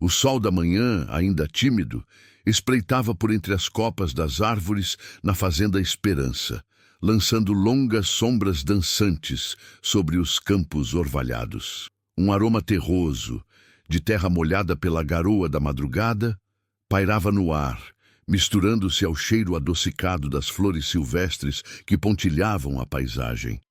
O sol da manhã, ainda tímido, espreitava por entre as copas das árvores na fazenda Esperança, lançando longas sombras dançantes sobre os campos orvalhados. Um aroma terroso, de terra molhada pela garoa da madrugada, pairava no ar, misturando-se ao cheiro adocicado das flores silvestres que pontilhavam a paisagem.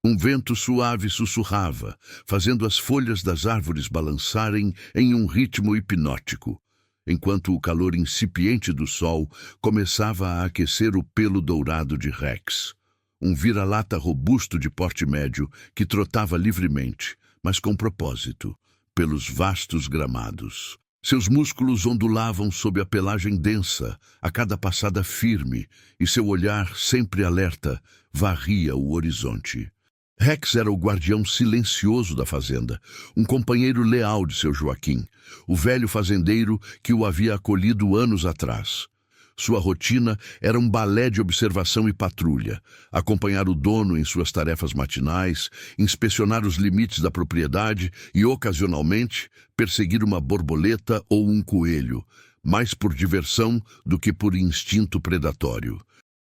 Um vento suave sussurrava, fazendo as folhas das árvores balançarem em um ritmo hipnótico, enquanto o calor incipiente do sol começava a aquecer o pelo dourado de Rex, um vira-lata robusto de porte médio que trotava livremente, mas com propósito, pelos vastos gramados. Seus músculos ondulavam sob a pelagem densa, a cada passada firme, e seu olhar, sempre alerta, varria o horizonte. Rex era o guardião silencioso da fazenda, um companheiro leal de seu Joaquim, o velho fazendeiro que o havia acolhido anos atrás. Sua rotina era um balé de observação e patrulha, acompanhar o dono em suas tarefas matinais, inspecionar os limites da propriedade e, ocasionalmente, perseguir uma borboleta ou um coelho, mais por diversão do que por instinto predatório.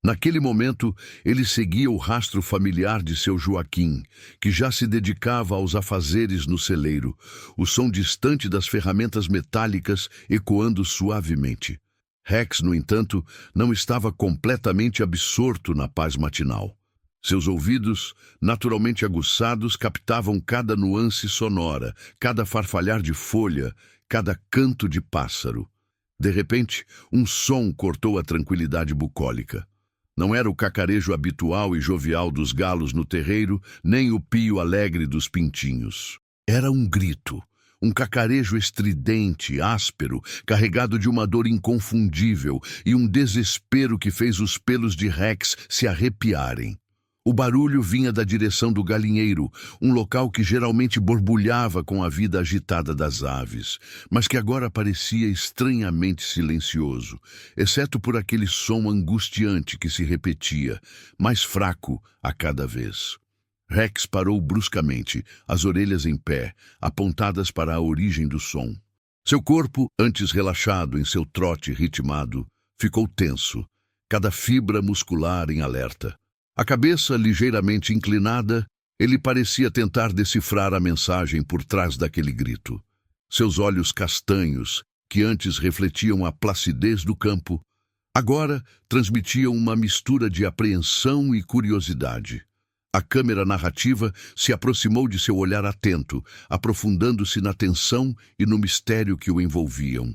Naquele momento, ele seguia o rastro familiar de seu Joaquim, que já se dedicava aos afazeres no celeiro, o som distante das ferramentas metálicas ecoando suavemente. Rex, no entanto, não estava completamente absorto na paz matinal. Seus ouvidos, naturalmente aguçados, captavam cada nuance sonora, cada farfalhar de folha, cada canto de pássaro. De repente, um som cortou a tranquilidade bucólica. Não era o cacarejo habitual e jovial dos galos no terreiro, nem o pio alegre dos pintinhos. Era um grito, um cacarejo estridente, áspero, carregado de uma dor inconfundível e um desespero que fez os pelos de Rex se arrepiarem. O barulho vinha da direção do galinheiro, um local que geralmente borbulhava com a vida agitada das aves, mas que agora parecia estranhamente silencioso, exceto por aquele som angustiante que se repetia, mais fraco a cada vez. Rex parou bruscamente, as orelhas em pé, apontadas para a origem do som. Seu corpo, antes relaxado em seu trote ritmado, ficou tenso, cada fibra muscular em alerta. A cabeça ligeiramente inclinada, ele parecia tentar decifrar a mensagem por trás daquele grito. Seus olhos castanhos, que antes refletiam a placidez do campo, agora transmitiam uma mistura de apreensão e curiosidade. A câmera narrativa se aproximou de seu olhar atento, aprofundando-se na tensão e no mistério que o envolviam.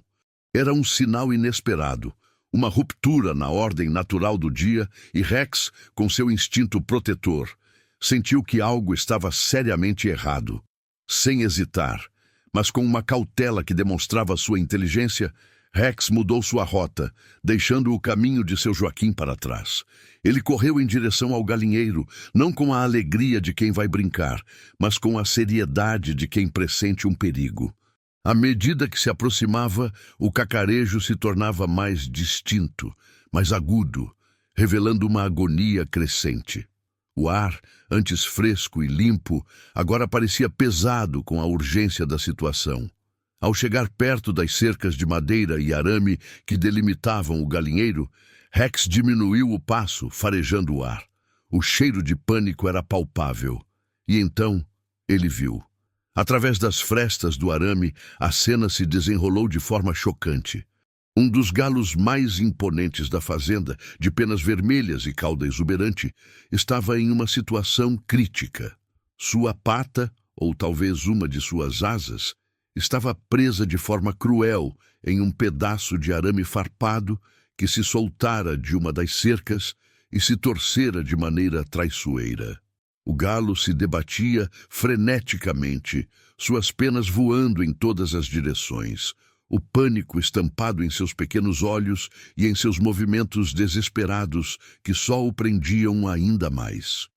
Era um sinal inesperado, uma ruptura na ordem natural do dia, e Rex, com seu instinto protetor, sentiu que algo estava seriamente errado. Sem hesitar, mas com uma cautela que demonstrava sua inteligência, Rex mudou sua rota, deixando o caminho de seu Joaquim para trás. Ele correu em direção ao galinheiro, não com a alegria de quem vai brincar, mas com a seriedade de quem pressente um perigo. À medida que se aproximava, o cacarejo se tornava mais distinto, mais agudo, revelando uma agonia crescente. O ar, antes fresco e limpo, agora parecia pesado com a urgência da situação. Ao chegar perto das cercas de madeira e arame que delimitavam o galinheiro, Rex diminuiu o passo, farejando o ar. O cheiro de pânico era palpável. E então ele viu. Através das frestas do arame, a cena se desenrolou de forma chocante. Um dos galos mais imponentes da fazenda, de penas vermelhas e cauda exuberante, estava em uma situação crítica. Sua pata, ou talvez uma de suas asas, estava presa de forma cruel em um pedaço de arame farpado que se soltara de uma das cercas e se torcera de maneira traiçoeira. O galo se debatia freneticamente, suas penas voando em todas as direções, o pânico estampado em seus pequenos olhos e em seus movimentos desesperados que só o prendiam ainda mais.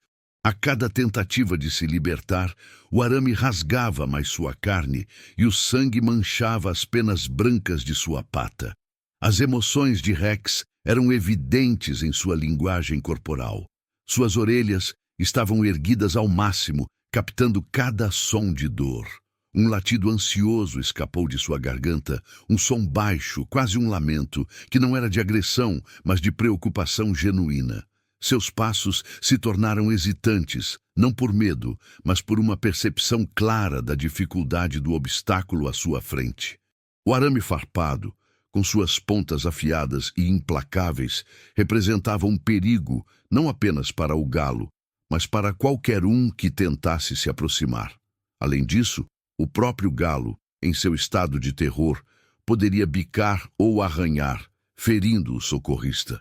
A cada tentativa de se libertar, o arame rasgava mais sua carne e o sangue manchava as penas brancas de sua pata. As emoções de Rex eram evidentes em sua linguagem corporal. Suas orelhas estavam erguidas ao máximo, captando cada som de dor. Um latido ansioso escapou de sua garganta, um som baixo, quase um lamento, que não era de agressão, mas de preocupação genuína. Seus passos se tornaram hesitantes, não por medo, mas por uma percepção clara da dificuldade do obstáculo à sua frente. O arame farpado, com suas pontas afiadas e implacáveis, representava um perigo não apenas para o galo, mas para qualquer um que tentasse se aproximar. Além disso, o próprio galo, em seu estado de terror, poderia bicar ou arranhar, ferindo o socorrista.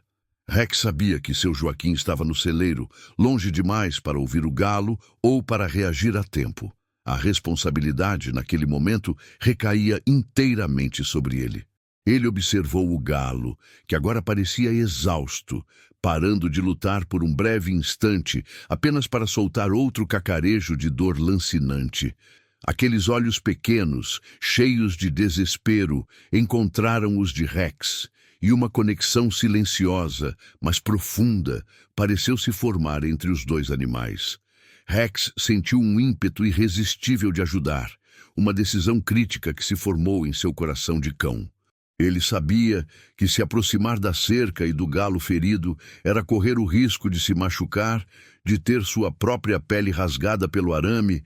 Rex sabia que seu Joaquim estava no celeiro, longe demais para ouvir o galo ou para reagir a tempo. A responsabilidade, naquele momento, recaía inteiramente sobre ele. Ele observou o galo, que agora parecia exausto, parando de lutar por um breve instante, apenas para soltar outro cacarejo de dor lancinante. Aqueles olhos pequenos, cheios de desespero, encontraram os de Rex, e uma conexão silenciosa, mas profunda, pareceu se formar entre os dois animais. Rex sentiu um ímpeto irresistível de ajudar, uma decisão crítica que se formou em seu coração de cão. Ele sabia que se aproximar da cerca e do galo ferido era correr o risco de se machucar, de ter sua própria pele rasgada pelo arame,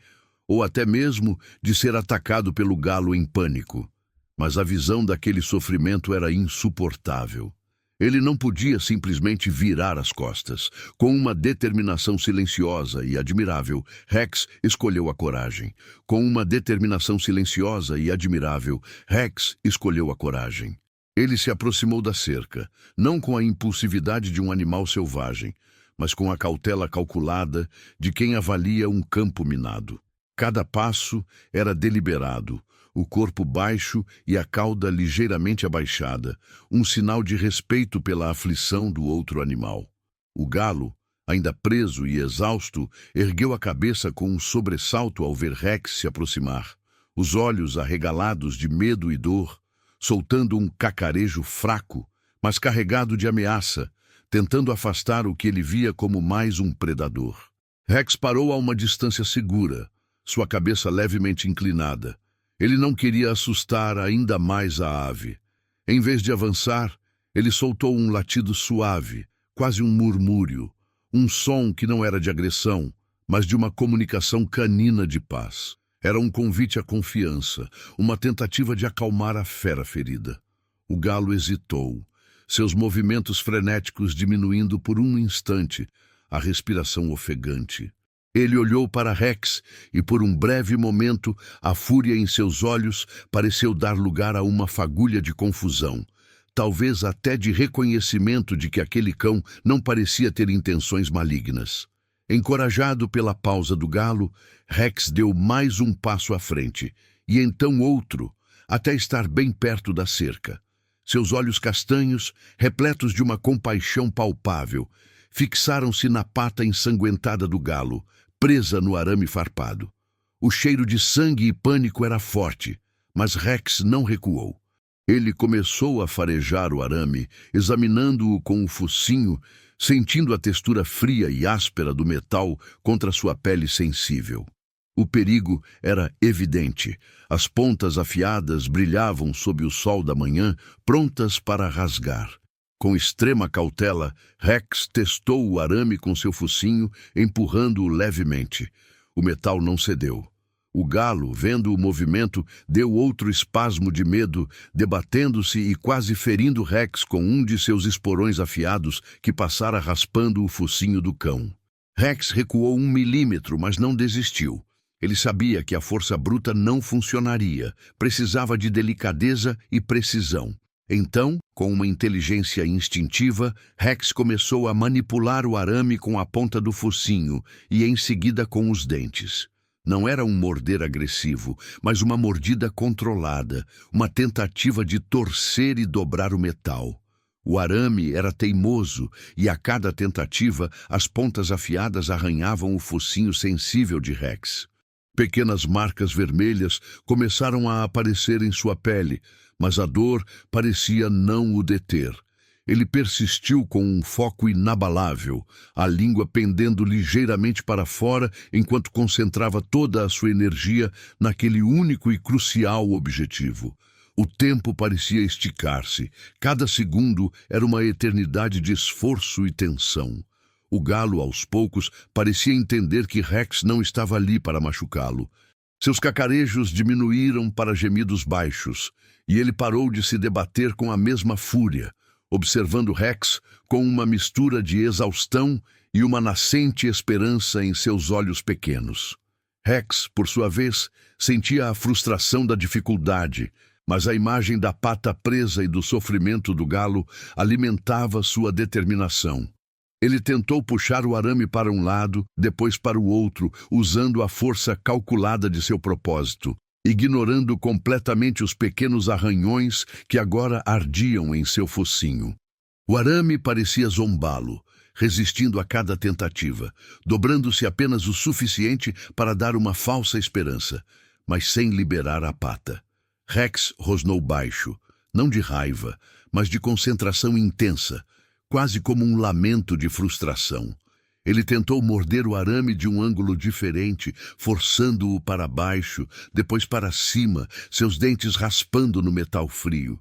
ou até mesmo de ser atacado pelo galo em pânico. Mas a visão daquele sofrimento era insuportável. Ele não podia simplesmente virar as costas. Com uma determinação silenciosa e admirável, Rex escolheu a coragem. Com uma determinação silenciosa e admirável, Rex escolheu a coragem. Ele se aproximou da cerca, não com a impulsividade de um animal selvagem, mas com a cautela calculada de quem avalia um campo minado. Cada passo era deliberado, o corpo baixo e a cauda ligeiramente abaixada, um sinal de respeito pela aflição do outro animal. O galo, ainda preso e exausto, ergueu a cabeça com um sobressalto ao ver Rex se aproximar, os olhos arregalados de medo e dor, soltando um cacarejo fraco, mas carregado de ameaça, tentando afastar o que ele via como mais um predador. Rex parou a uma distância segura, sua cabeça levemente inclinada. Ele não queria assustar ainda mais a ave. Em vez de avançar, ele soltou um latido suave, quase um murmúrio, um som que não era de agressão, mas de uma comunicação canina de paz. Era um convite à confiança, uma tentativa de acalmar a fera ferida. O galo hesitou, seus movimentos frenéticos diminuindo por um instante, a respiração ofegante. Ele olhou para Rex e, por um breve momento, a fúria em seus olhos pareceu dar lugar a uma fagulha de confusão, talvez até de reconhecimento de que aquele cão não parecia ter intenções malignas. Encorajado pela pausa do galo, Rex deu mais um passo à frente, e então outro, até estar bem perto da cerca. Seus olhos castanhos, repletos de uma compaixão palpável, fixaram-se na pata ensanguentada do galo, presa no arame farpado. O cheiro de sangue e pânico era forte, mas Rex não recuou. Ele começou a farejar o arame, examinando-o com o focinho, sentindo a textura fria e áspera do metal contra sua pele sensível. O perigo era evidente. As pontas afiadas brilhavam sob o sol da manhã, prontas para rasgar. Com extrema cautela, Rex testou o arame com seu focinho, empurrando-o levemente. O metal não cedeu. O galo, vendo o movimento, deu outro espasmo de medo, debatendo-se e quase ferindo Rex com um de seus esporões afiados que passara raspando o focinho do cão. Rex recuou 1 milímetro, mas não desistiu. Ele sabia que a força bruta não funcionaria, precisava de delicadeza e precisão. Então, com uma inteligência instintiva, Rex começou a manipular o arame com a ponta do focinho e em seguida com os dentes. Não era um morder agressivo, mas uma mordida controlada, uma tentativa de torcer e dobrar o metal. O arame era teimoso e a cada tentativa as pontas afiadas arranhavam o focinho sensível de Rex. Pequenas marcas vermelhas começaram a aparecer em sua pele, mas a dor parecia não o deter. Ele persistiu com um foco inabalável, a língua pendendo ligeiramente para fora enquanto concentrava toda a sua energia naquele único e crucial objetivo. O tempo parecia esticar-se. Cada segundo era uma eternidade de esforço e tensão. O galo, aos poucos, parecia entender que Rex não estava ali para machucá-lo. Seus cacarejos diminuíram para gemidos baixos, e ele parou de se debater com a mesma fúria, observando Rex com uma mistura de exaustão e uma nascente esperança em seus olhos pequenos. Rex, por sua vez, sentia a frustração da dificuldade, mas a imagem da pata presa e do sofrimento do galo alimentava sua determinação. Ele tentou puxar o arame para um lado, depois para o outro, usando a força calculada de seu propósito, ignorando completamente os pequenos arranhões que agora ardiam em seu focinho. O arame parecia zombá-lo, resistindo a cada tentativa, dobrando-se apenas o suficiente para dar uma falsa esperança, mas sem liberar a pata. Rex rosnou baixo, não de raiva, mas de concentração intensa, quase como um lamento de frustração. Ele tentou morder o arame de um ângulo diferente, forçando-o para baixo, depois para cima, seus dentes raspando no metal frio.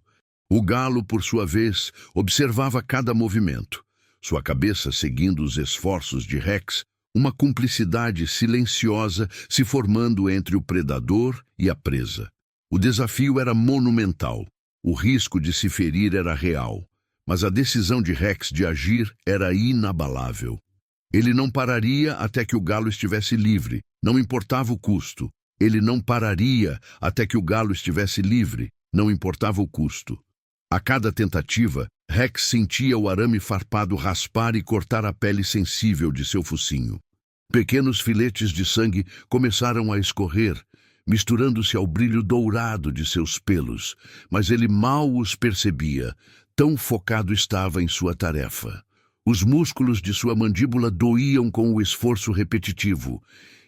O galo, por sua vez, observava cada movimento, sua cabeça seguindo os esforços de Rex, uma cumplicidade silenciosa se formando entre o predador e a presa. O desafio era monumental, o risco de se ferir era real. Mas a decisão de Rex de agir era inabalável. Ele não pararia até que o galo estivesse livre, não importava o custo. Ele não pararia até que o galo estivesse livre, não importava o custo. A cada tentativa, Rex sentia o arame farpado raspar e cortar a pele sensível de seu focinho. Pequenos filetes de sangue começaram a escorrer, misturando-se ao brilho dourado de seus pelos, mas ele mal os percebia, tão focado estava em sua tarefa. Os músculos de sua mandíbula doíam com o esforço repetitivo,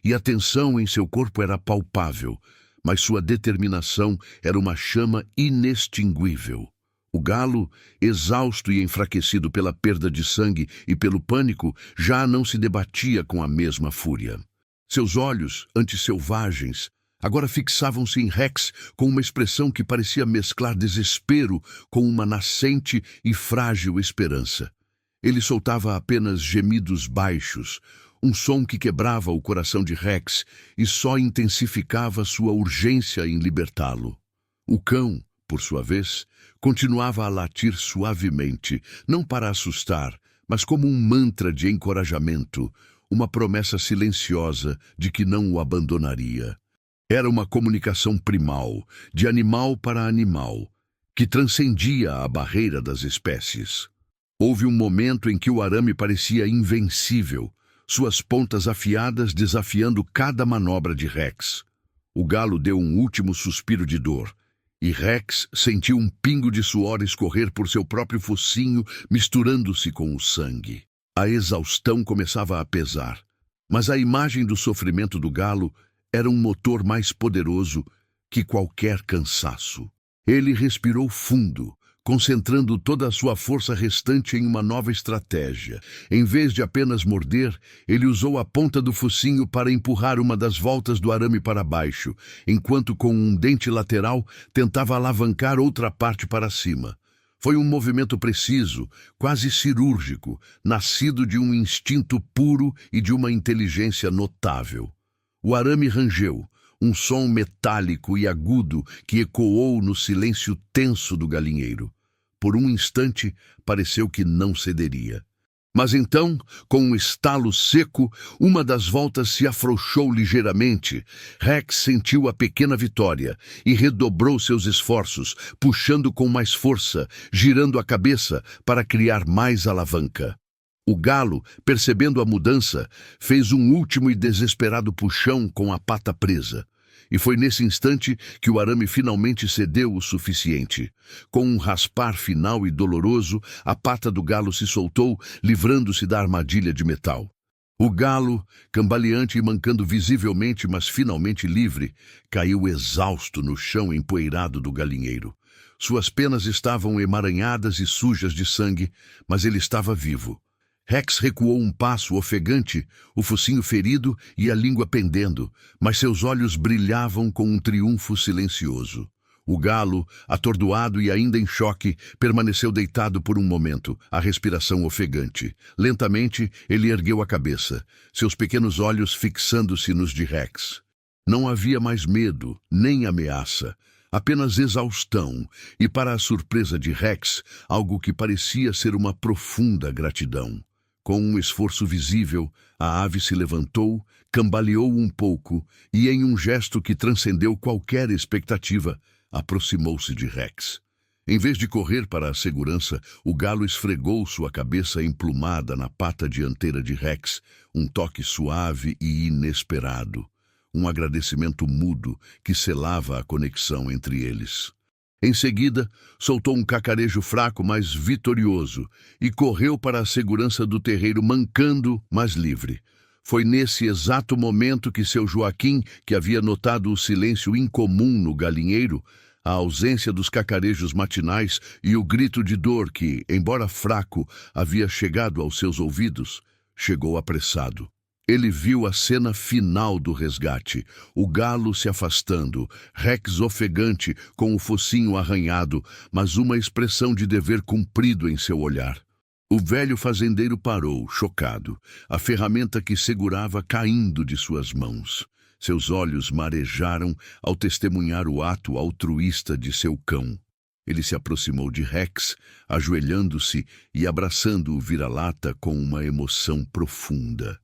e a tensão em seu corpo era palpável, mas sua determinação era uma chama inextinguível. O galo, exausto e enfraquecido pela perda de sangue e pelo pânico, já não se debatia com a mesma fúria. Seus olhos, antes selvagens, agora fixavam-se em Rex com uma expressão que parecia mesclar desespero com uma nascente e frágil esperança. Ele soltava apenas gemidos baixos, um som que quebrava o coração de Rex e só intensificava sua urgência em libertá-lo. O cão, por sua vez, continuava a latir suavemente, não para assustar, mas como um mantra de encorajamento, uma promessa silenciosa de que não o abandonaria. Era uma comunicação primal, de animal para animal, que transcendia a barreira das espécies. Houve um momento em que o arame parecia invencível, suas pontas afiadas desafiando cada manobra de Rex. O galo deu um último suspiro de dor, e Rex sentiu um pingo de suor escorrer por seu próprio focinho, misturando-se com o sangue. A exaustão começava a pesar, mas a imagem do sofrimento do galo era um motor mais poderoso que qualquer cansaço. Ele respirou fundo, concentrando toda a sua força restante em uma nova estratégia. Em vez de apenas morder, ele usou a ponta do focinho para empurrar uma das voltas do arame para baixo, enquanto com um dente lateral tentava alavancar outra parte para cima. Foi um movimento preciso, quase cirúrgico, nascido de um instinto puro e de uma inteligência notável. O arame rangeu, um som metálico e agudo que ecoou no silêncio tenso do galinheiro. Por um instante, pareceu que não cederia. Mas então, com um estalo seco, uma das voltas se afrouxou ligeiramente. Rex sentiu a pequena vitória e redobrou seus esforços, puxando com mais força, girando a cabeça para criar mais alavanca. O galo, percebendo a mudança, fez um último e desesperado puxão com a pata presa. E foi nesse instante que o arame finalmente cedeu o suficiente. Com um raspar final e doloroso, a pata do galo se soltou, livrando-se da armadilha de metal. O galo, cambaleante e mancando visivelmente, mas finalmente livre, caiu exausto no chão empoeirado do galinheiro. Suas penas estavam emaranhadas e sujas de sangue, mas ele estava vivo. Rex recuou um passo ofegante, o focinho ferido e a língua pendendo, mas seus olhos brilhavam com um triunfo silencioso. O galo, atordoado e ainda em choque, permaneceu deitado por um momento, a respiração ofegante. Lentamente, ele ergueu a cabeça, seus pequenos olhos fixando-se nos de Rex. Não havia mais medo, nem ameaça, apenas exaustão e, para a surpresa de Rex, algo que parecia ser uma profunda gratidão. Com um esforço visível, a ave se levantou, cambaleou um pouco e, em um gesto que transcendeu qualquer expectativa, aproximou-se de Rex. Em vez de correr para a segurança, o galo esfregou sua cabeça emplumada na pata dianteira de Rex, um toque suave e inesperado. Um agradecimento mudo que selava a conexão entre eles. Em seguida, soltou um cacarejo fraco, mas vitorioso, e correu para a segurança do terreiro, mancando, mas livre. Foi nesse exato momento que seu Joaquim, que havia notado o silêncio incomum no galinheiro, a ausência dos cacarejos matinais e o grito de dor que, embora fraco, havia chegado aos seus ouvidos, chegou apressado. Ele viu a cena final do resgate, o galo se afastando, Rex ofegante com o focinho arranhado, mas uma expressão de dever cumprido em seu olhar. O velho fazendeiro parou, chocado, a ferramenta que segurava caindo de suas mãos. Seus olhos marejaram ao testemunhar o ato altruísta de seu cão. Ele se aproximou de Rex, ajoelhando-se e abraçando o vira-lata com uma emoção profunda.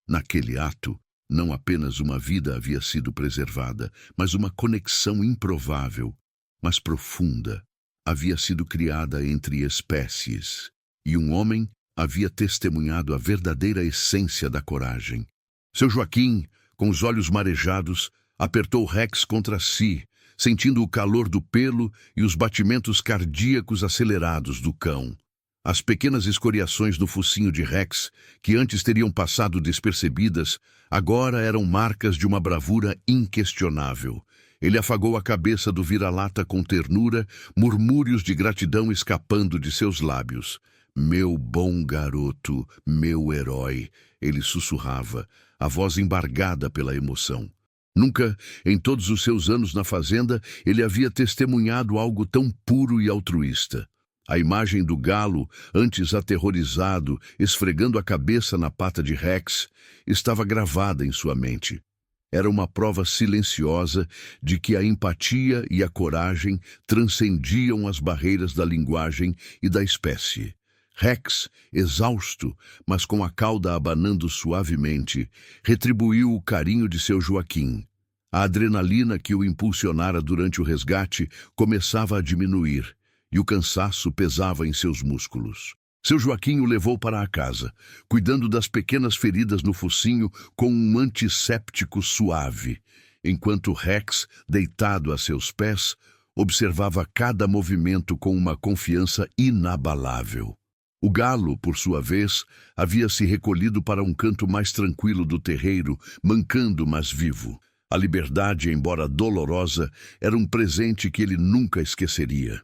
Naquele ato, não apenas uma vida havia sido preservada, mas uma conexão improvável, mas profunda, havia sido criada entre espécies, e um homem havia testemunhado a verdadeira essência da coragem. Seu Joaquim, com os olhos marejados, apertou Rex contra si, sentindo o calor do pelo e os batimentos cardíacos acelerados do cão. As pequenas escoriações no focinho de Rex, que antes teriam passado despercebidas, agora eram marcas de uma bravura inquestionável. Ele afagou a cabeça do vira-lata com ternura, murmúrios de gratidão escapando de seus lábios. "Meu bom garoto, meu herói", ele sussurrava, a voz embargada pela emoção. Nunca, em todos os seus anos na fazenda, ele havia testemunhado algo tão puro e altruísta. A imagem do galo, antes aterrorizado, esfregando a cabeça na pata de Rex, estava gravada em sua mente. Era uma prova silenciosa de que a empatia e a coragem transcendiam as barreiras da linguagem e da espécie. Rex, exausto, mas com a cauda abanando suavemente, retribuiu o carinho de seu Joaquim. A adrenalina que o impulsionara durante o resgate começava a diminuir, e o cansaço pesava em seus músculos. Seu Joaquim o levou para a casa, cuidando das pequenas feridas no focinho com um antisséptico suave, enquanto Rex, deitado a seus pés, observava cada movimento com uma confiança inabalável. O galo, por sua vez, havia se recolhido para um canto mais tranquilo do terreiro, mancando, mas vivo. A liberdade, embora dolorosa, era um presente que ele nunca esqueceria.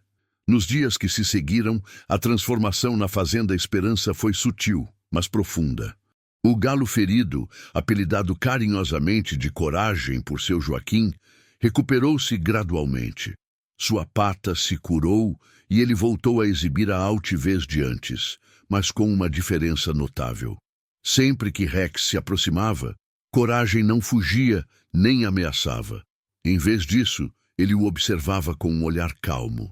Nos dias que se seguiram, a transformação na Fazenda Esperança foi sutil, mas profunda. O galo ferido, apelidado carinhosamente de Coragem por seu Joaquim, recuperou-se gradualmente. Sua pata se curou e ele voltou a exibir a altivez de antes, mas com uma diferença notável. Sempre que Rex se aproximava, Coragem não fugia nem ameaçava. Em vez disso, ele o observava com um olhar calmo.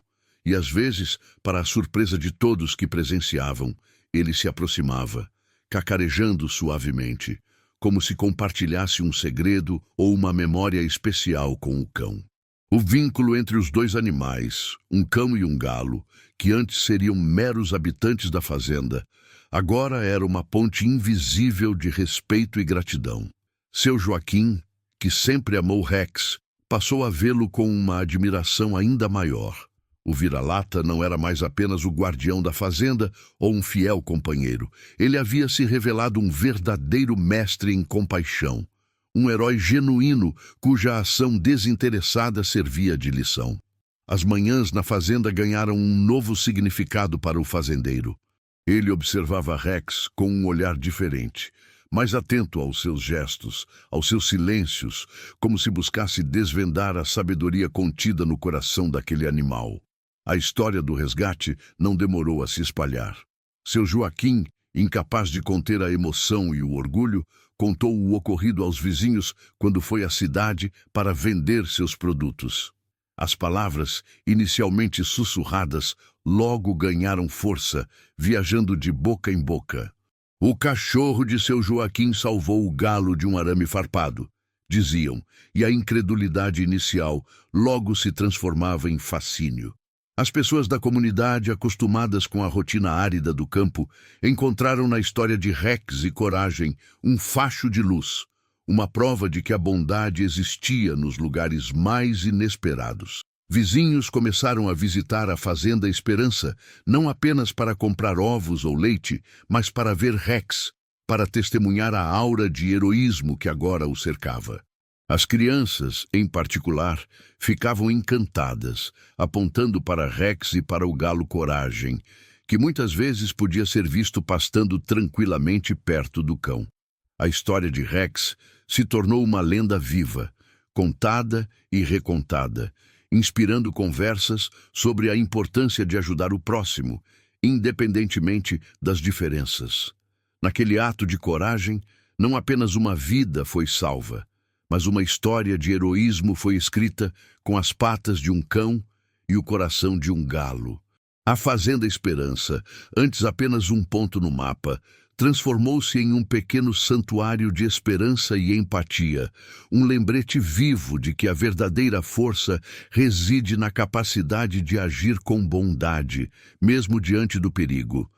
E às vezes, para a surpresa de todos que presenciavam, ele se aproximava, cacarejando suavemente, como se compartilhasse um segredo ou uma memória especial com o cão. O vínculo entre os dois animais, um cão e um galo, que antes seriam meros habitantes da fazenda, agora era uma ponte invisível de respeito e gratidão. Seu Joaquim, que sempre amou Rex, passou a vê-lo com uma admiração ainda maior. O vira-lata não era mais apenas o guardião da fazenda ou um fiel companheiro. Ele havia se revelado um verdadeiro mestre em compaixão, um herói genuíno cuja ação desinteressada servia de lição. As manhãs na fazenda ganharam um novo significado para o fazendeiro. Ele observava Rex com um olhar diferente, mais atento aos seus gestos, aos seus silêncios, como se buscasse desvendar a sabedoria contida no coração daquele animal. A história do resgate não demorou a se espalhar. Seu Joaquim, incapaz de conter a emoção e o orgulho, contou o ocorrido aos vizinhos quando foi à cidade para vender seus produtos. As palavras, inicialmente sussurradas, logo ganharam força, viajando de boca em boca. O cachorro de seu Joaquim salvou o galo de um arame farpado, diziam, e a incredulidade inicial logo se transformava em fascínio. As pessoas da comunidade, acostumadas com a rotina árida do campo, encontraram na história de Rex e Coragem um facho de luz, uma prova de que a bondade existia nos lugares mais inesperados. Vizinhos começaram a visitar a Fazenda Esperança, não apenas para comprar ovos ou leite, mas para ver Rex, para testemunhar a aura de heroísmo que agora o cercava. As crianças, em particular, ficavam encantadas, apontando para Rex e para o galo Coragem, que muitas vezes podia ser visto pastando tranquilamente perto do cão. A história de Rex se tornou uma lenda viva, contada e recontada, inspirando conversas sobre a importância de ajudar o próximo, independentemente das diferenças. Naquele ato de coragem, não apenas uma vida foi salva, mas uma história de heroísmo foi escrita com as patas de um cão e o coração de um galo. A Fazenda Esperança, antes apenas um ponto no mapa, transformou-se em um pequeno santuário de esperança e empatia, um lembrete vivo de que a verdadeira força reside na capacidade de agir com bondade, mesmo diante do perigo.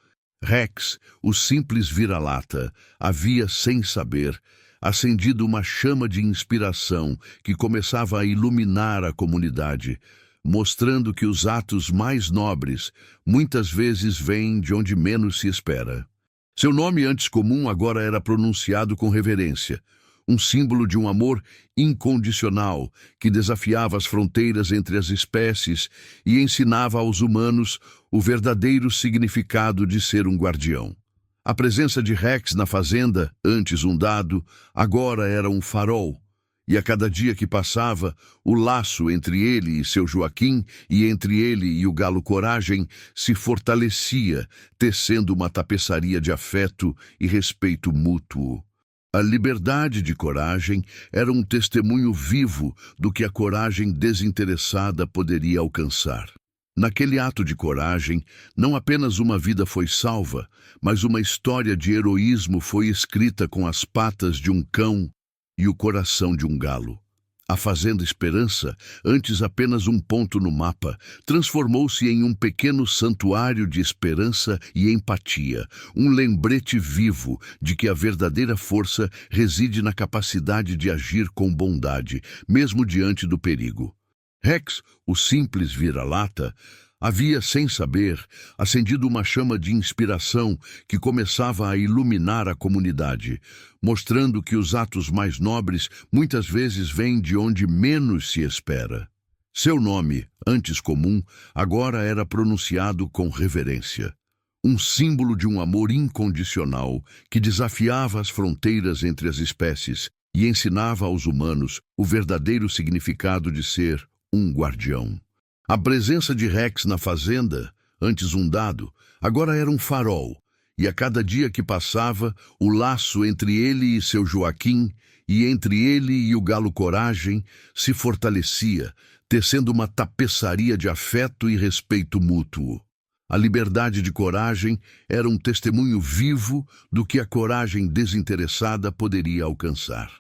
Rex, o simples vira-lata, havia, sem saber, acendido uma chama de inspiração que começava a iluminar a comunidade, mostrando que os atos mais nobres muitas vezes vêm de onde menos se espera. Seu nome antes comum agora era pronunciado com reverência, um símbolo de um amor incondicional que desafiava as fronteiras entre as espécies e ensinava aos humanos o verdadeiro significado de ser um guardião. A presença de Rex na fazenda, antes um dado, agora era um farol, e a cada dia que passava, o laço entre ele e seu Joaquim e entre ele e o galo Coragem se fortalecia, tecendo uma tapeçaria de afeto e respeito mútuo. A liberdade de Coragem era um testemunho vivo do que a coragem desinteressada poderia alcançar. Naquele ato de coragem, não apenas uma vida foi salva, mas uma história de heroísmo foi escrita com as patas de um cão e o coração de um galo. A Fazenda Esperança, antes apenas um ponto no mapa, transformou-se em um pequeno santuário de esperança e empatia, um lembrete vivo de que a verdadeira força reside na capacidade de agir com bondade, mesmo diante do perigo. Rex, o simples vira-lata, havia, sem saber, acendido uma chama de inspiração que começava a iluminar a comunidade, mostrando que os atos mais nobres muitas vezes vêm de onde menos se espera. Seu nome, antes comum, agora era pronunciado com reverência. Um símbolo de um amor incondicional que desafiava as fronteiras entre as espécies e ensinava aos humanos o verdadeiro significado de ser um guardião. A presença de Rex na fazenda, antes um dado, agora era um farol, e a cada dia que passava, o laço entre ele e seu Joaquim, e entre ele e o galo Coragem, se fortalecia, tecendo uma tapeçaria de afeto e respeito mútuo. A liberdade de Coragem era um testemunho vivo do que a coragem desinteressada poderia alcançar.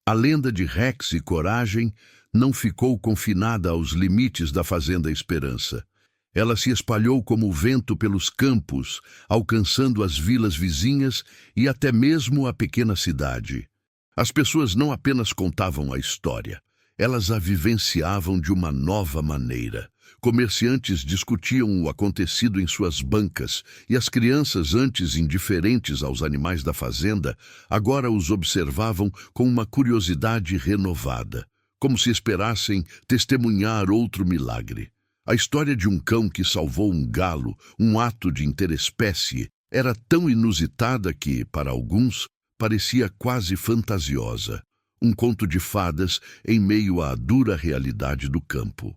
A lenda de Rex e Coragem não ficou confinada aos limites da Fazenda Esperança. Ela se espalhou como o vento pelos campos, alcançando as vilas vizinhas e até mesmo a pequena cidade. As pessoas não apenas contavam a história, elas a vivenciavam de uma nova maneira. Comerciantes discutiam o acontecido em suas bancas, e as crianças, antes indiferentes aos animais da fazenda, agora os observavam com uma curiosidade renovada, como se esperassem testemunhar outro milagre. A história de um cão que salvou um galo, um ato de interespécie, era tão inusitada que, para alguns, parecia quase fantasiosa. Um conto de fadas em meio à dura realidade do campo.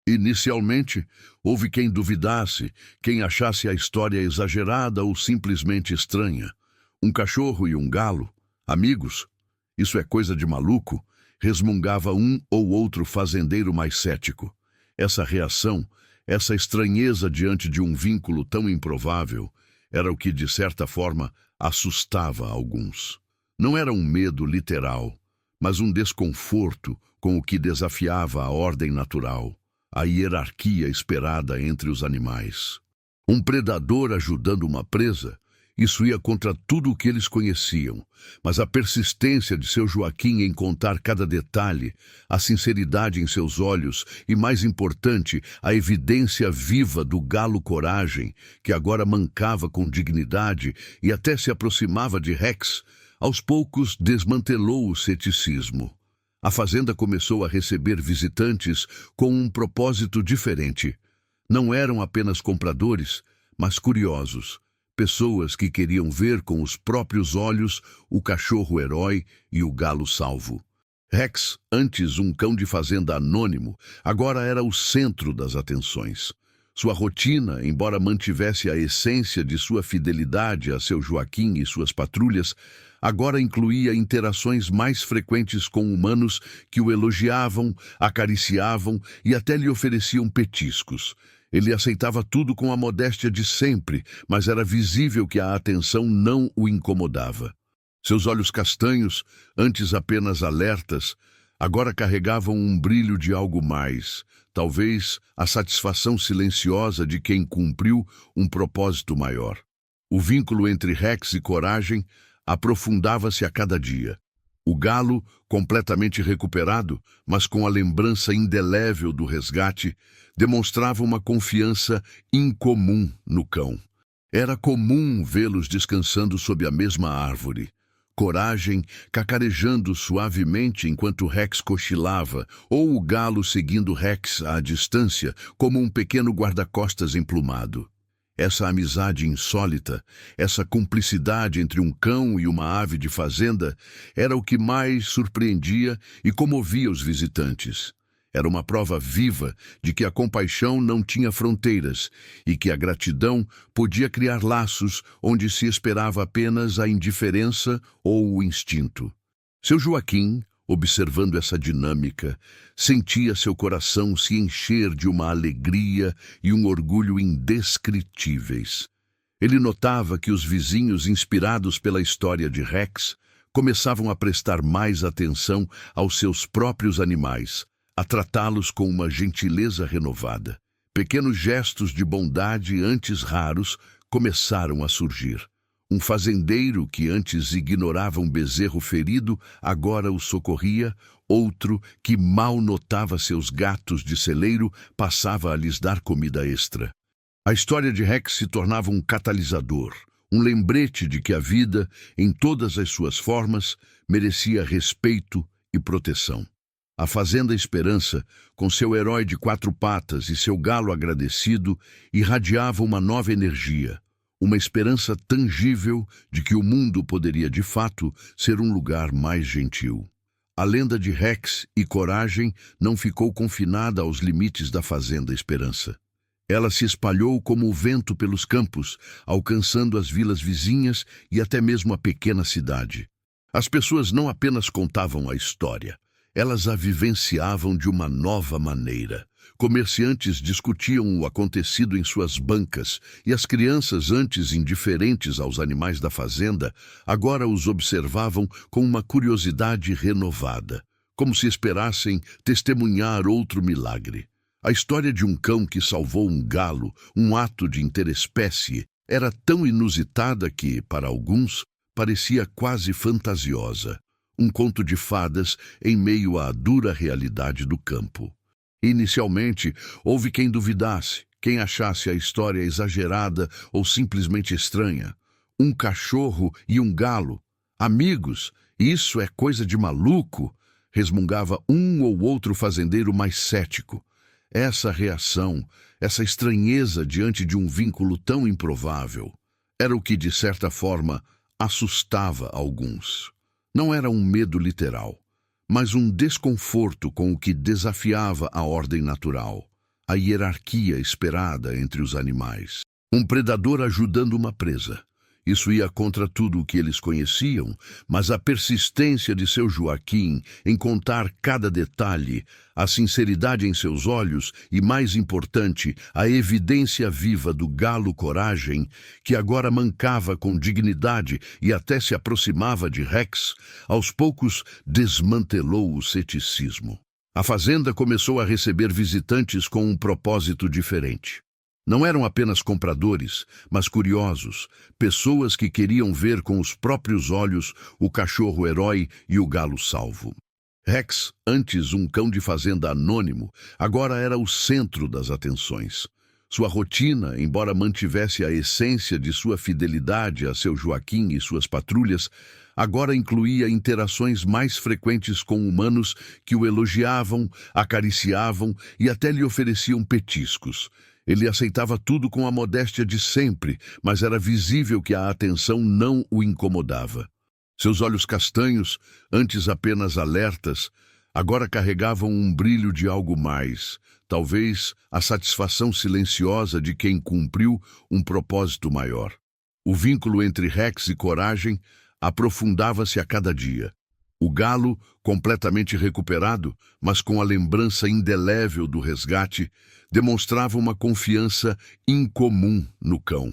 Inicialmente, houve quem duvidasse, quem achasse a história exagerada ou simplesmente estranha. Um cachorro e um galo, amigos? Isso é coisa de maluco? Resmungava um ou outro fazendeiro mais cético. Essa reação, essa estranheza diante de um vínculo tão improvável, era o que, de certa forma, assustava alguns. Não era um medo literal, mas um desconforto com o que desafiava a ordem natural, a hierarquia esperada entre os animais. Um predador ajudando uma presa, isso ia contra tudo o que eles conheciam, mas a persistência de seu Joaquim em contar cada detalhe, a sinceridade em seus olhos e, mais importante, a evidência viva do galo Coragem, que agora mancava com dignidade e até se aproximava de Rex, aos poucos desmantelou o ceticismo. A fazenda começou a receber visitantes com um propósito diferente. Não eram apenas compradores, mas curiosos. Pessoas que queriam ver com os próprios olhos o cachorro-herói e o galo salvo. Rex, antes um cão de fazenda anônimo, agora era o centro das atenções. Sua rotina, embora mantivesse a essência de sua fidelidade a seu Joaquim e suas patrulhas, agora incluía interações mais frequentes com humanos que o elogiavam, acariciavam e até lhe ofereciam petiscos. Ele aceitava tudo com a modéstia de sempre, mas era visível que a atenção não o incomodava. Seus olhos castanhos, antes apenas alertas, agora carregavam um brilho de algo mais, talvez a satisfação silenciosa de quem cumpriu um propósito maior. O vínculo entre Rex e Coragem aprofundava-se a cada dia. O galo, completamente recuperado, mas com a lembrança indelével do resgate, demonstrava uma confiança incomum no cão. Era comum vê-los descansando sob a mesma árvore. Coragem cacarejando suavemente enquanto Rex cochilava, ou o galo seguindo Rex à distância como um pequeno guarda-costas emplumado. Essa amizade insólita, essa cumplicidade entre um cão e uma ave de fazenda, era o que mais surpreendia e comovia os visitantes. Era uma prova viva de que a compaixão não tinha fronteiras e que a gratidão podia criar laços onde se esperava apenas a indiferença ou o instinto. Seu Joaquim, observando essa dinâmica, sentia seu coração se encher de uma alegria e um orgulho indescritíveis. Ele notava que os vizinhos, inspirados pela história de Rex, começavam a prestar mais atenção aos seus próprios animais, a tratá-los com uma gentileza renovada. Pequenos gestos de bondade antes raros começaram a surgir. Um fazendeiro que antes ignorava um bezerro ferido, agora o socorria. Outro que mal notava seus gatos de celeiro, passava a lhes dar comida extra. A história de Rex se tornava um catalisador, um lembrete de que a vida, em todas as suas formas, merecia respeito e proteção. A Fazenda Esperança, com seu herói de 4 patas e seu galo agradecido, irradiava uma nova energia, uma esperança tangível de que o mundo poderia, de fato, ser um lugar mais gentil. A lenda de Rex e Coragem não ficou confinada aos limites da Fazenda Esperança. Ela se espalhou como o vento pelos campos, alcançando as vilas vizinhas e até mesmo a pequena cidade. As pessoas não apenas contavam a história, elas a vivenciavam de uma nova maneira. Comerciantes discutiam o acontecido em suas bancas e as crianças, antes indiferentes aos animais da fazenda, agora os observavam com uma curiosidade renovada, como se esperassem testemunhar outro milagre. A história de um cão que salvou um galo, um ato de interespécie, era tão inusitada que, para alguns, parecia quase fantasiosa. Um conto de fadas em meio à dura realidade do campo. Inicialmente, houve quem duvidasse, quem achasse a história exagerada ou simplesmente estranha. Um cachorro e um galo. Amigos, isso é coisa de maluco, resmungava um ou outro fazendeiro mais cético. Essa reação, essa estranheza diante de um vínculo tão improvável, era o que, de certa forma, assustava alguns. Não era um medo literal, mas um desconforto com o que desafiava a ordem natural, a hierarquia esperada entre os animais. Um predador ajudando uma presa. Isso ia contra tudo o que eles conheciam, mas a persistência de seu Joaquim em contar cada detalhe, a sinceridade em seus olhos e, mais importante, a evidência viva do galo Coragem, que agora mancava com dignidade e até se aproximava de Rex, aos poucos desmantelou o ceticismo. A fazenda começou a receber visitantes com um propósito diferente. Não eram apenas compradores, mas curiosos, pessoas que queriam ver com os próprios olhos o cachorro-herói e o galo salvo. Rex, antes um cão de fazenda anônimo, agora era o centro das atenções. Sua rotina, embora mantivesse a essência de sua fidelidade a seu Joaquim e suas patrulhas, agora incluía interações mais frequentes com humanos que o elogiavam, acariciavam e até lhe ofereciam petiscos. Ele aceitava tudo com a modéstia de sempre, mas era visível que a atenção não o incomodava. Seus olhos castanhos, antes apenas alertas, agora carregavam um brilho de algo mais, talvez a satisfação silenciosa de quem cumpriu um propósito maior. O vínculo entre Rex e Coragem aprofundava-se a cada dia. O galo, completamente recuperado, mas com a lembrança indelével do resgate, demonstrava uma confiança incomum no cão.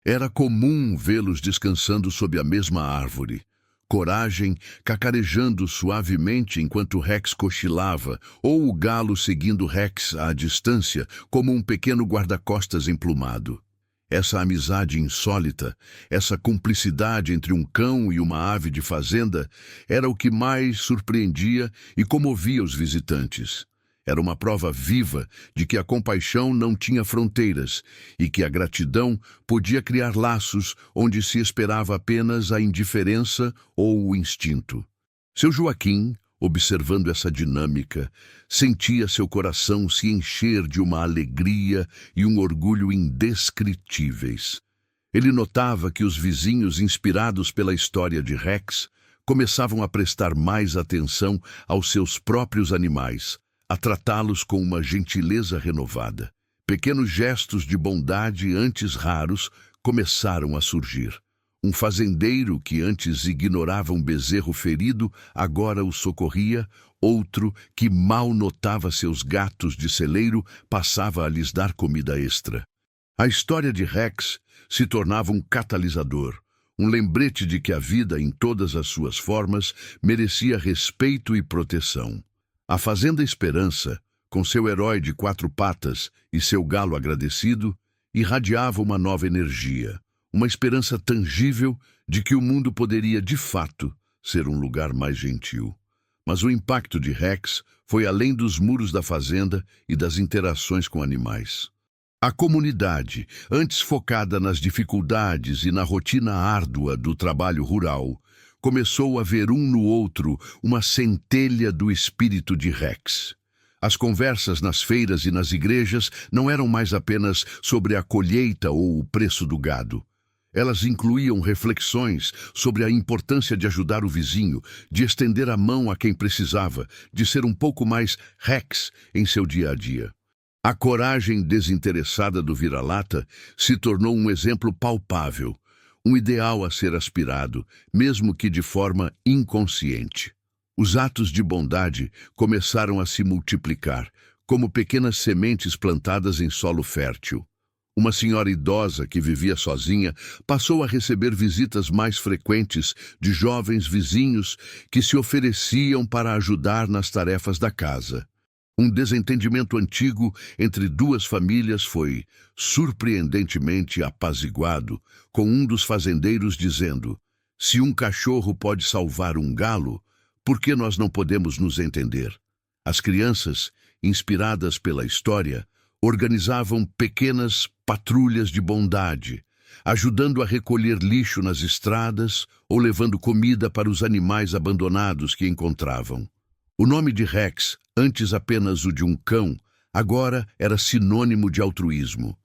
Era comum vê-los descansando sob a mesma árvore. Coragem cacarejando suavemente enquanto Rex cochilava, ou o galo seguindo Rex à distância como um pequeno guarda-costas emplumado. Essa amizade insólita, essa cumplicidade entre um cão e uma ave de fazenda, era o que mais surpreendia e comovia os visitantes. Era uma prova viva de que a compaixão não tinha fronteiras e que a gratidão podia criar laços onde se esperava apenas a indiferença ou o instinto. Seu Joaquim, observando essa dinâmica, sentia seu coração se encher de uma alegria e um orgulho indescritíveis. Ele notava que os vizinhos, inspirados pela história de Rex, começavam a prestar mais atenção aos seus próprios animais, a tratá-los com uma gentileza renovada. Pequenos gestos de bondade antes raros começaram a surgir. Um fazendeiro que antes ignorava um bezerro ferido, agora o socorria. Outro que mal notava seus gatos de celeiro, passava a lhes dar comida extra. A história de Rex se tornava um catalisador, um lembrete de que a vida, em todas as suas formas, merecia respeito e proteção. A Fazenda Esperança, com seu herói de 4 patas e seu galo agradecido, irradiava uma nova energia, uma esperança tangível de que o mundo poderia, de fato, ser um lugar mais gentil. Mas o impacto de Rex foi além dos muros da fazenda e das interações com animais. A comunidade, antes focada nas dificuldades e na rotina árdua do trabalho rural, começou a ver um no outro uma centelha do espírito de Rex. As conversas nas feiras e nas igrejas não eram mais apenas sobre a colheita ou o preço do gado. Elas incluíam reflexões sobre a importância de ajudar o vizinho, de estender a mão a quem precisava, de ser um pouco mais Rex em seu dia a dia. A coragem desinteressada do vira-lata se tornou um exemplo palpável, um ideal a ser aspirado, mesmo que de forma inconsciente. Os atos de bondade começaram a se multiplicar, como pequenas sementes plantadas em solo fértil. Uma senhora idosa que vivia sozinha passou a receber visitas mais frequentes de jovens vizinhos que se ofereciam para ajudar nas tarefas da casa. Um desentendimento antigo entre duas famílias foi surpreendentemente apaziguado, com um dos fazendeiros dizendo: "Se um cachorro pode salvar um galo, por que nós não podemos nos entender?" As crianças, inspiradas pela história, organizavam pequenas patrulhas de bondade, ajudando a recolher lixo nas estradas ou levando comida para os animais abandonados que encontravam. O nome de Rex, antes apenas o de um cão, agora era sinônimo de altruísmo.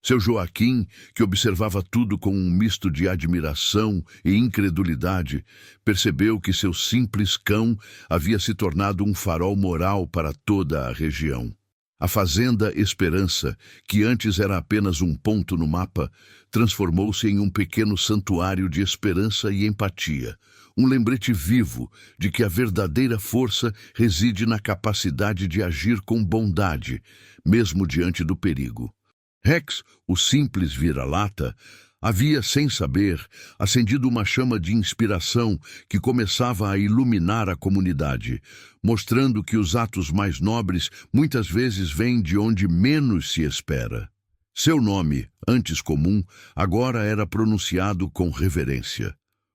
Seu Joaquim, que observava tudo com um misto de admiração e incredulidade, percebeu que seu simples cão havia se tornado um farol moral para toda a região. A Fazenda Esperança, que antes era apenas um ponto no mapa, transformou-se em um pequeno santuário de esperança e empatia, um lembrete vivo de que a verdadeira força reside na capacidade de agir com bondade, mesmo diante do perigo. Rex, o simples vira-lata, havia, sem saber, acendido uma chama de inspiração que começava a iluminar a comunidade, mostrando que os atos mais nobres muitas vezes vêm de onde menos se espera. Seu nome, antes comum, agora era pronunciado com reverência.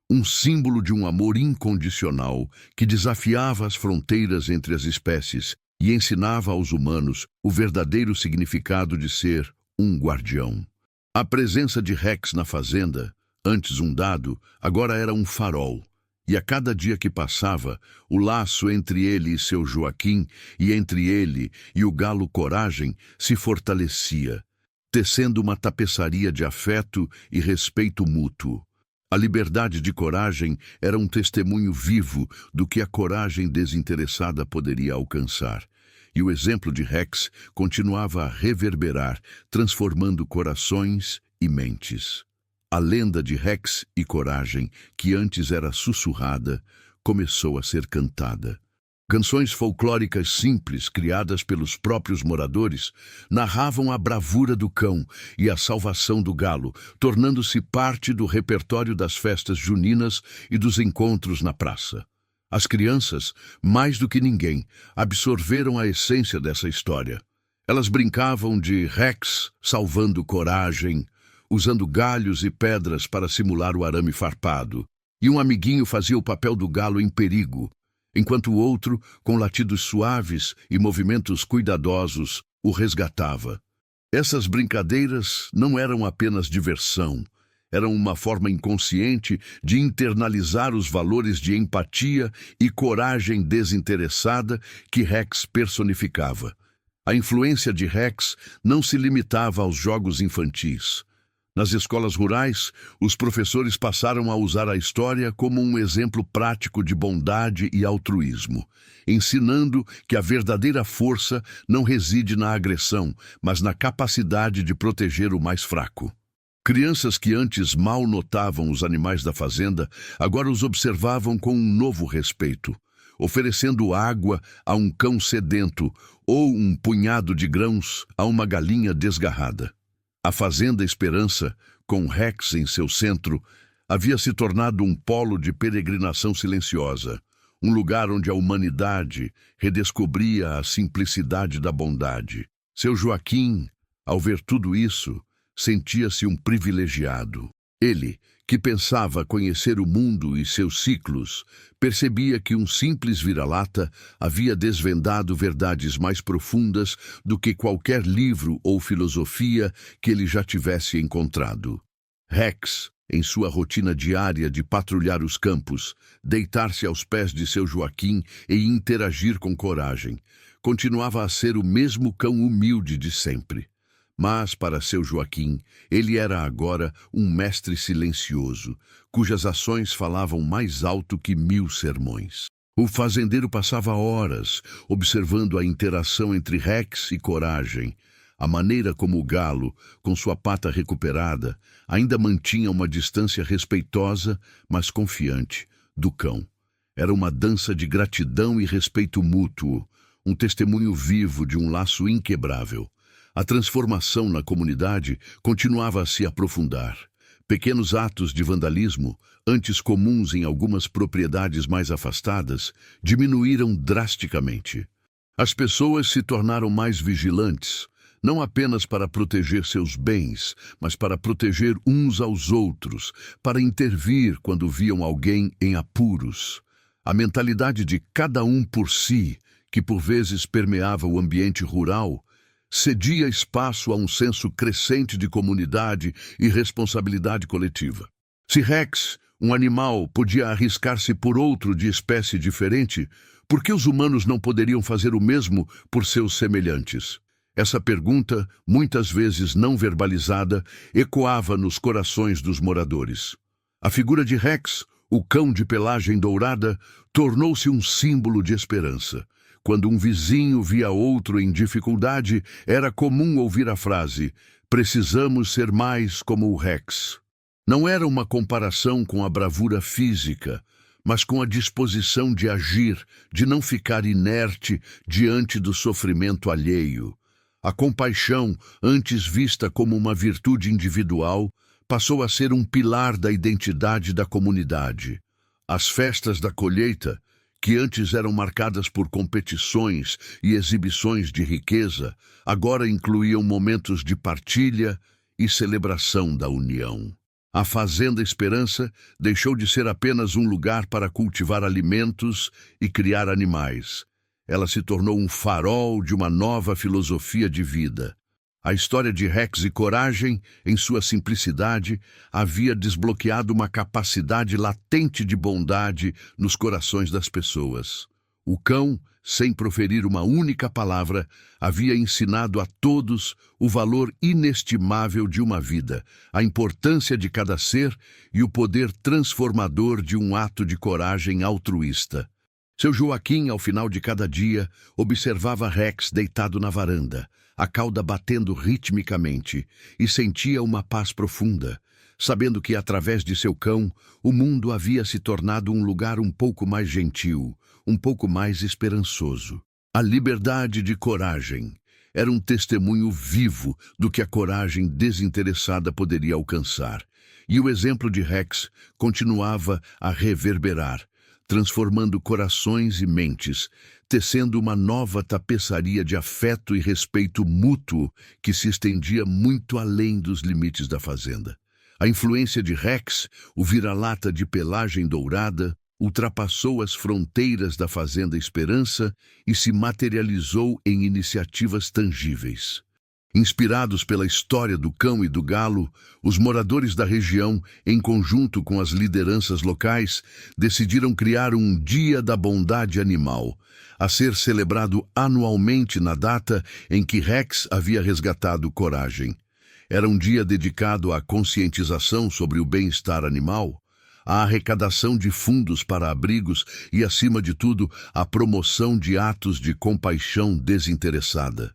Um símbolo de um amor incondicional que desafiava as fronteiras entre as espécies e ensinava aos humanos o verdadeiro significado de ser um guardião. A presença de Rex na fazenda, antes um dado, agora era um farol. E a cada dia que passava, o laço entre ele e seu Joaquim, e entre ele e o galo Coragem, se fortalecia, tecendo uma tapeçaria de afeto e respeito mútuo. A liberdade de Coragem era um testemunho vivo do que a coragem desinteressada poderia alcançar. E o exemplo de Rex continuava a reverberar, transformando corações e mentes. A lenda de Rex e Coragem, que antes era sussurrada, começou a ser cantada. Canções folclóricas simples, criadas pelos próprios moradores, narravam a bravura do cão e a salvação do galo, tornando-se parte do repertório das festas juninas e dos encontros na praça. As crianças, mais do que ninguém, absorveram a essência dessa história. Elas brincavam de Rex salvando Coragem, usando galhos e pedras para simular o arame farpado, e um amiguinho fazia o papel do galo em perigo, enquanto o outro, com latidos suaves e movimentos cuidadosos, o resgatava. Essas brincadeiras não eram apenas diversão, eram uma forma inconsciente de internalizar os valores de empatia e coragem desinteressada que Rex personificava. A influência de Rex não se limitava aos jogos infantis. Nas escolas rurais, os professores passaram a usar a história como um exemplo prático de bondade e altruísmo, ensinando que a verdadeira força não reside na agressão, mas na capacidade de proteger o mais fraco. Crianças que antes mal notavam os animais da fazenda, agora os observavam com um novo respeito, oferecendo água a um cão sedento ou um punhado de grãos a uma galinha desgarrada. A Fazenda Esperança, com Rex em seu centro, havia se tornado um polo de peregrinação silenciosa, um lugar onde a humanidade redescobria a simplicidade da bondade. Seu Joaquim, ao ver tudo isso, sentia-se um privilegiado. Ele, que pensava conhecer o mundo e seus ciclos, percebia que um simples vira-lata havia desvendado verdades mais profundas do que qualquer livro ou filosofia que ele já tivesse encontrado. Rex, em sua rotina diária de patrulhar os campos, deitar-se aos pés de seu Joaquim e interagir com Coragem, continuava a ser o mesmo cão humilde de sempre. Mas, para seu Joaquim, ele era agora um mestre silencioso, cujas ações falavam mais alto que 1000 sermões. O fazendeiro passava horas observando a interação entre Rex e Coragem, a maneira como o galo, com sua pata recuperada, ainda mantinha uma distância respeitosa, mas confiante, do cão. Era uma dança de gratidão e respeito mútuo, um testemunho vivo de um laço inquebrável. A transformação na comunidade continuava a se aprofundar. Pequenos atos de vandalismo, antes comuns em algumas propriedades mais afastadas, diminuíram drasticamente. As pessoas se tornaram mais vigilantes, não apenas para proteger seus bens, mas para proteger uns aos outros, para intervir quando viam alguém em apuros. A mentalidade de cada um por si, que por vezes permeava o ambiente rural, cedia espaço a um senso crescente de comunidade e responsabilidade coletiva. Se Rex, um animal, podia arriscar-se por outro de espécie diferente, por que os humanos não poderiam fazer o mesmo por seus semelhantes? Essa pergunta, muitas vezes não verbalizada, ecoava nos corações dos moradores. A figura de Rex, o cão de pelagem dourada, tornou-se um símbolo de esperança. Quando um vizinho via outro em dificuldade, era comum ouvir a frase: "Precisamos ser mais como o Rex." Não era uma comparação com a bravura física, mas com a disposição de agir, de não ficar inerte diante do sofrimento alheio. A compaixão, antes vista como uma virtude individual, passou a ser um pilar da identidade da comunidade. As festas da colheita, que antes eram marcadas por competições e exibições de riqueza, agora incluíam momentos de partilha e celebração da união. A Fazenda Esperança deixou de ser apenas um lugar para cultivar alimentos e criar animais. Ela se tornou um farol de uma nova filosofia de vida. A história de Rex e Coragem, em sua simplicidade, havia desbloqueado uma capacidade latente de bondade nos corações das pessoas. O cão, sem proferir uma única palavra, havia ensinado a todos o valor inestimável de uma vida, a importância de cada ser e o poder transformador de um ato de coragem altruísta. Seu Joaquim, ao final de cada dia, observava Rex deitado na varanda, a cauda batendo ritmicamente, e sentia uma paz profunda, sabendo que, através de seu cão, o mundo havia se tornado um lugar um pouco mais gentil, um pouco mais esperançoso. A liberdade de Coragem era um testemunho vivo do que a coragem desinteressada poderia alcançar, e o exemplo de Rex continuava a reverberar, transformando corações e mentes, tecendo uma nova tapeçaria de afeto e respeito mútuo que se estendia muito além dos limites da fazenda. A influência de Rex, o vira-lata de pelagem dourada, ultrapassou as fronteiras da Fazenda Esperança e se materializou em iniciativas tangíveis. Inspirados pela história do cão e do galo, os moradores da região, em conjunto com as lideranças locais, decidiram criar um Dia da Bondade Animal, a ser celebrado anualmente na data em que Rex havia resgatado Coragem. Era um dia dedicado à conscientização sobre o bem-estar animal, à arrecadação de fundos para abrigos e, acima de tudo, à promoção de atos de compaixão desinteressada.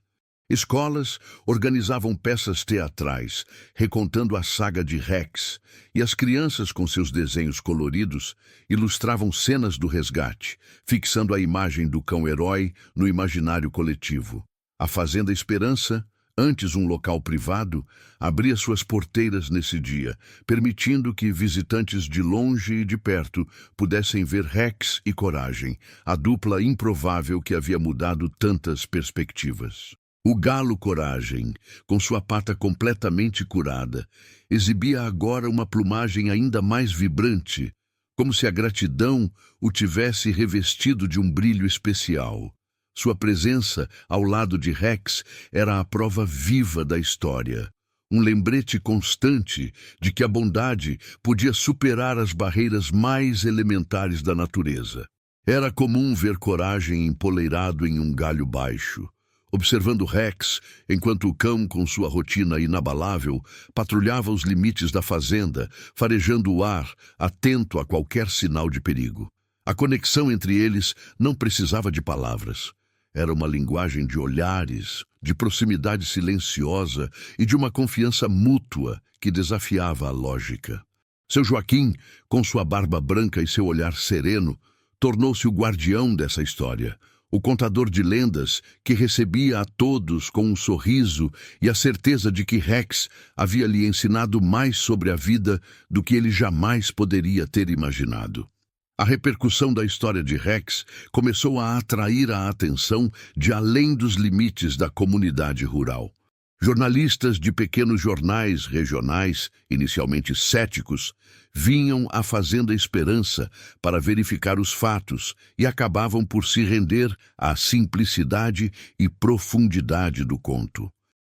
Escolas organizavam peças teatrais, recontando a saga de Rex, e as crianças, com seus desenhos coloridos, ilustravam cenas do resgate, fixando a imagem do cão-herói no imaginário coletivo. A Fazenda Esperança, antes um local privado, abria suas porteiras nesse dia, permitindo que visitantes de longe e de perto pudessem ver Rex e Coragem, a dupla improvável que havia mudado tantas perspectivas. O galo Coragem, com sua pata completamente curada, exibia agora uma plumagem ainda mais vibrante, como se a gratidão o tivesse revestido de um brilho especial. Sua presença ao lado de Rex era a prova viva da história, um lembrete constante de que a bondade podia superar as barreiras mais elementares da natureza. Era comum ver Coragem empoleirado em um galho baixo, observando Rex, enquanto o cão, com sua rotina inabalável, patrulhava os limites da fazenda, farejando o ar, atento a qualquer sinal de perigo. A conexão entre eles não precisava de palavras. Era uma linguagem de olhares, de proximidade silenciosa e de uma confiança mútua que desafiava a lógica. Seu Joaquim, com sua barba branca e seu olhar sereno, tornou-se o guardião dessa história, o contador de lendas que recebia a todos com um sorriso e a certeza de que Rex havia lhe ensinado mais sobre a vida do que ele jamais poderia ter imaginado. A repercussão da história de Rex começou a atrair a atenção de além dos limites da comunidade rural. Jornalistas de pequenos jornais regionais, inicialmente céticos, vinham à Fazenda Esperança para verificar os fatos e acabavam por se render à simplicidade e profundidade do conto.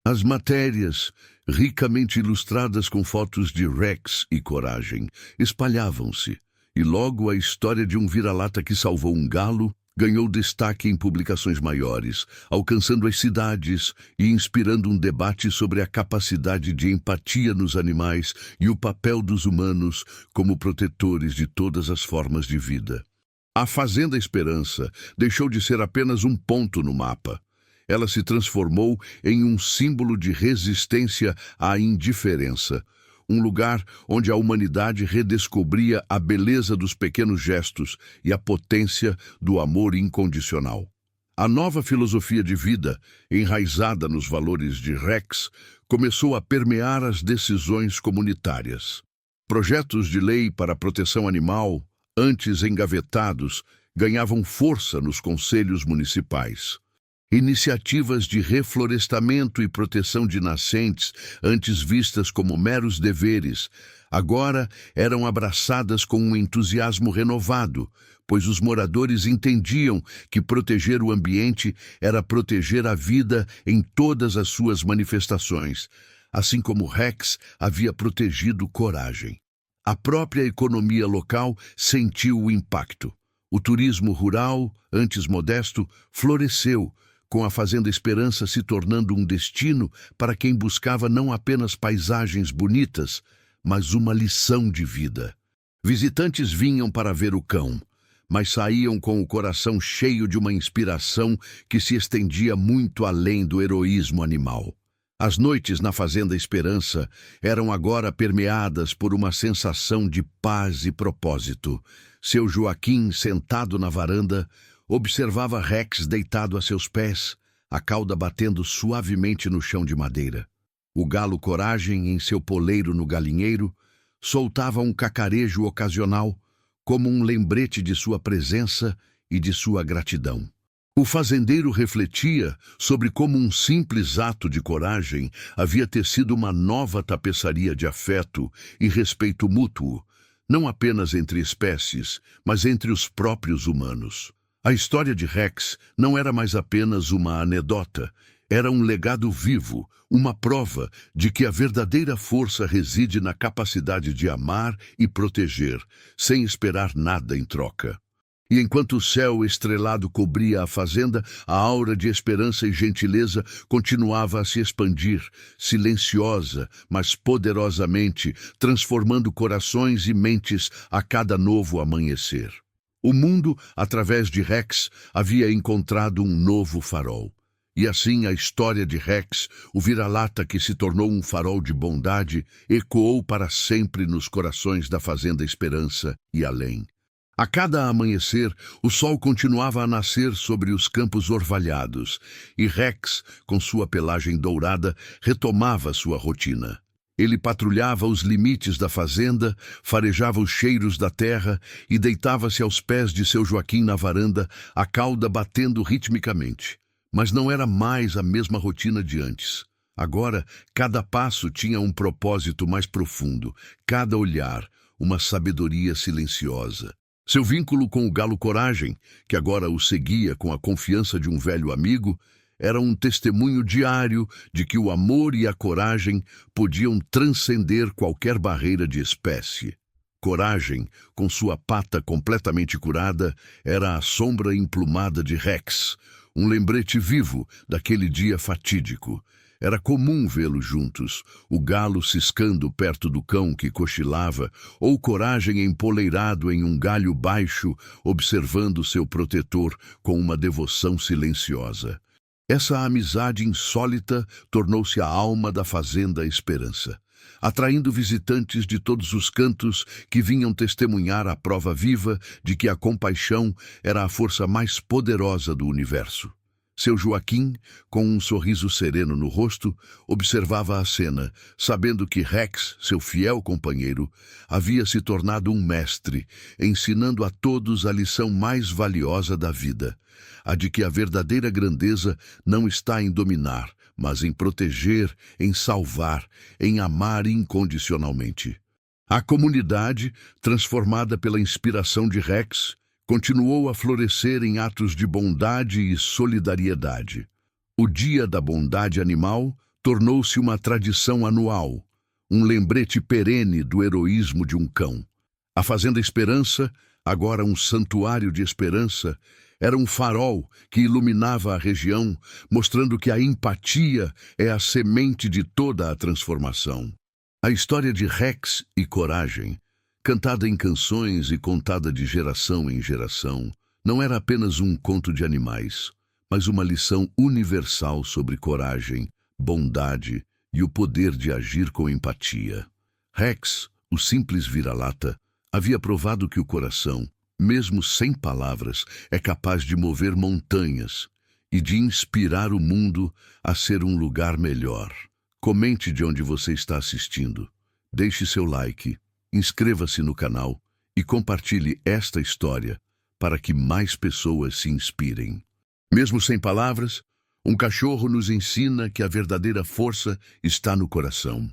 As matérias, ricamente ilustradas com fotos de Rex e Coragem, espalhavam-se, e logo a história de um vira-lata que salvou um galo Ganhou destaque em publicações maiores, alcançando as cidades e inspirando um debate sobre a capacidade de empatia nos animais e o papel dos humanos como protetores de todas as formas de vida. A Fazenda Esperança deixou de ser apenas um ponto no mapa. Ela se transformou em um símbolo de resistência à indiferença, um lugar onde a humanidade redescobria a beleza dos pequenos gestos e a potência do amor incondicional. A nova filosofia de vida, enraizada nos valores de Rex, começou a permear as decisões comunitárias. Projetos de lei para a proteção animal, antes engavetados, ganhavam força nos conselhos municipais. Iniciativas de reflorestamento e proteção de nascentes, antes vistas como meros deveres, agora eram abraçadas com um entusiasmo renovado, pois os moradores entendiam que proteger o ambiente era proteger a vida em todas as suas manifestações, assim como Rex havia protegido Coragem. A própria economia local sentiu o impacto. O turismo rural, antes modesto, floresceu, com a Fazenda Esperança se tornando um destino para quem buscava não apenas paisagens bonitas, mas uma lição de vida. Visitantes vinham para ver o cão, mas saíam com o coração cheio de uma inspiração que se estendia muito além do heroísmo animal. As noites na Fazenda Esperança eram agora permeadas por uma sensação de paz e propósito. Seu Joaquim, sentado na varanda, observava Rex deitado a seus pés, a cauda batendo suavemente no chão de madeira. O galo Coragem, em seu poleiro no galinheiro, soltava um cacarejo ocasional, como um lembrete de sua presença e de sua gratidão. O fazendeiro refletia sobre como um simples ato de coragem havia tecido uma nova tapeçaria de afeto e respeito mútuo, não apenas entre espécies, mas entre os próprios humanos. A história de Rex não era mais apenas uma anedota, era um legado vivo, uma prova de que a verdadeira força reside na capacidade de amar e proteger, sem esperar nada em troca. E enquanto o céu estrelado cobria a fazenda, a aura de esperança e gentileza continuava a se expandir, silenciosa, mas poderosamente, transformando corações e mentes a cada novo amanhecer. O mundo, através de Rex, havia encontrado um novo farol. E assim a história de Rex, o vira-lata que se tornou um farol de bondade, ecoou para sempre nos corações da Fazenda Esperança e além. A cada amanhecer, o sol continuava a nascer sobre os campos orvalhados, e Rex, com sua pelagem dourada, retomava sua rotina. Ele patrulhava os limites da fazenda, farejava os cheiros da terra e deitava-se aos pés de seu Joaquim na varanda, a cauda batendo ritmicamente. Mas não era mais a mesma rotina de antes. Agora, cada passo tinha um propósito mais profundo, cada olhar, uma sabedoria silenciosa. Seu vínculo com o galo Coragem, que agora o seguia com a confiança de um velho amigo, era um testemunho diário de que o amor e a coragem podiam transcender qualquer barreira de espécie. Coragem, com sua pata completamente curada, era a sombra emplumada de Rex, um lembrete vivo daquele dia fatídico. Era comum vê-los juntos, o galo ciscando perto do cão que cochilava, ou Coragem empoleirado em um galho baixo, observando seu protetor com uma devoção silenciosa. Essa amizade insólita tornou-se a alma da Fazenda Esperança, atraindo visitantes de todos os cantos que vinham testemunhar a prova viva de que a compaixão era a força mais poderosa do universo. Seu Joaquim, com um sorriso sereno no rosto, observava a cena, sabendo que Rex, seu fiel companheiro, havia se tornado um mestre, ensinando a todos a lição mais valiosa da vida, a de que a verdadeira grandeza não está em dominar, mas em proteger, em salvar, em amar incondicionalmente. A comunidade, transformada pela inspiração de Rex, continuou a florescer em atos de bondade e solidariedade. O Dia da Bondade Animal tornou-se uma tradição anual, um lembrete perene do heroísmo de um cão. A Fazenda Esperança, agora um santuário de esperança, era um farol que iluminava a região, mostrando que a empatia é a semente de toda a transformação. A história de Rex e Coragem, cantada em canções e contada de geração em geração, não era apenas um conto de animais, mas uma lição universal sobre coragem, bondade e o poder de agir com empatia. Rex, o simples vira-lata, havia provado que o coração, mesmo sem palavras, é capaz de mover montanhas e de inspirar o mundo a ser um lugar melhor. Comente de onde você está assistindo, deixe seu like, inscreva-se no canal e compartilhe esta história para que mais pessoas se inspirem. Mesmo sem palavras, um cachorro nos ensina que a verdadeira força está no coração.